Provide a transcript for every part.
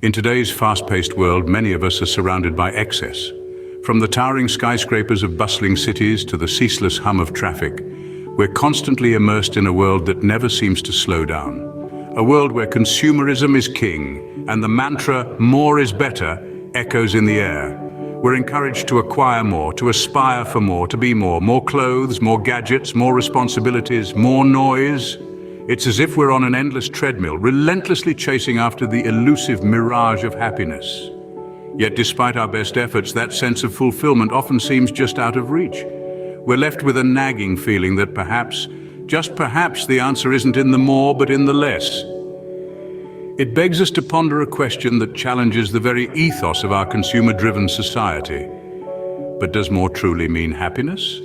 In today's fast-paced world, many of us are surrounded by excess. From the towering skyscrapers of bustling cities to the ceaseless hum of traffic, we're constantly immersed in a world that never seems to slow down. A world where consumerism is king and the mantra, "more is better," echoes in the air. We're encouraged to acquire more, to aspire for more, to be more clothes, more gadgets, more responsibilities, more noise. It's as if we're on an endless treadmill, relentlessly chasing after the elusive mirage of happiness. Yet despite our best efforts, that sense of fulfillment often seems just out of reach. We're left with a nagging feeling that perhaps, just perhaps, the answer isn't in the more, but in the less. It begs us to ponder a question that challenges the very ethos of our consumer-driven society. But does more truly mean happiness?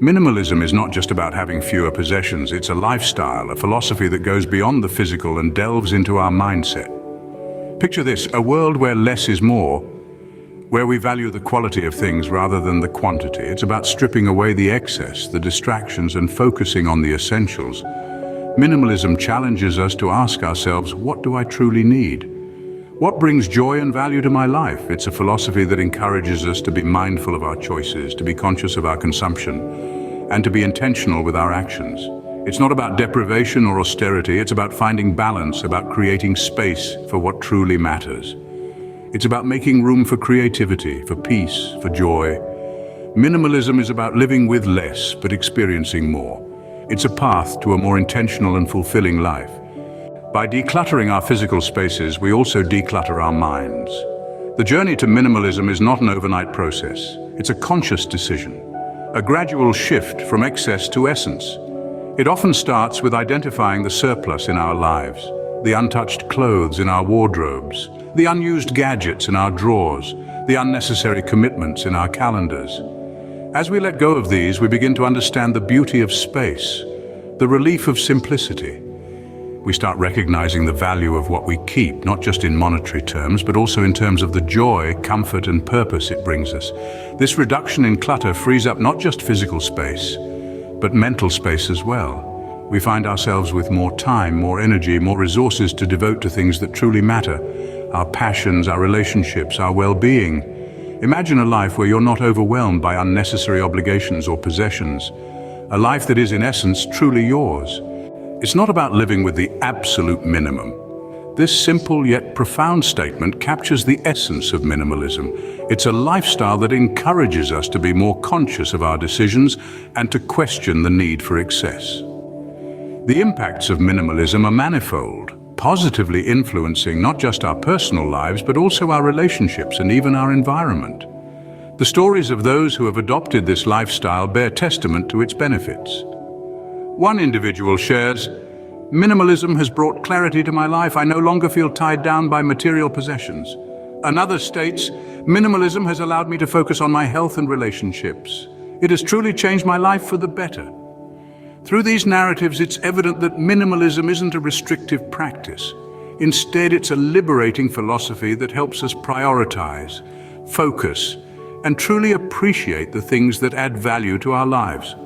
Minimalism is not just about having fewer possessions, it's a lifestyle, a philosophy that goes beyond the physical and delves into our mindset. Picture this, a world where less is more, where we value the quality of things rather than the quantity. It's about stripping away the excess, the distractions, and focusing on the essentials. Minimalism challenges us to ask ourselves, what do I truly need? What brings joy and value to my life? It's a philosophy that encourages us to be mindful of our choices, to be conscious of our consumption, and to be intentional with our actions. It's not about deprivation or austerity, it's about finding balance, about creating space for what truly matters. It's about making room for creativity, for peace, for joy. Minimalism is about living with less, but experiencing more. It's a path to a more intentional and fulfilling life. By decluttering our physical spaces, we also declutter our minds. The journey to minimalism is not an overnight process. It's a conscious decision, a gradual shift from excess to essence. It often starts with identifying the surplus in our lives, the untouched clothes in our wardrobes, the unused gadgets in our drawers, the unnecessary commitments in our calendars. As we let go of these, we begin to understand the beauty of space, the relief of simplicity. We start recognizing the value of what we keep, not just in monetary terms, but also in terms of the joy, comfort, and purpose it brings us. This reduction in clutter frees up not just physical space, but mental space as well. We find ourselves with more time, more energy, more resources to devote to things that truly matter, our passions, our relationships, our well-being. Imagine a life where you're not overwhelmed by unnecessary obligations or possessions, a life that is in essence truly yours. It's not about living with the absolute minimum. This simple yet profound statement captures the essence of minimalism. It's a lifestyle that encourages us to be more conscious of our decisions and to question the need for excess. The impacts of minimalism are manifold, positively influencing not just our personal lives, but also our relationships and even our environment. The stories of those who have adopted this lifestyle bear testament to its benefits. One individual shares, "Minimalism has brought clarity to my life. I no longer feel tied down by material possessions." Another states, "Minimalism has allowed me to focus on my health and relationships. It has truly changed my life for the better." Through these narratives, it's evident that minimalism isn't a restrictive practice. Instead, it's a liberating philosophy that helps us prioritize, focus, and truly appreciate the things that add value to our lives.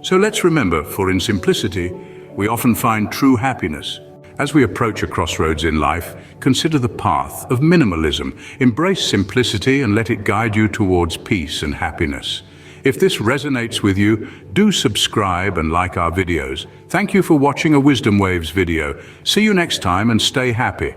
So let's remember, for in simplicity, we often find true happiness. As we approach a crossroads in life, consider the path of minimalism. Embrace simplicity and let it guide you towards peace and happiness. If this resonates with you, do subscribe and like our videos. Thank you for watching a Wisdom Waves video. See you next time and stay happy.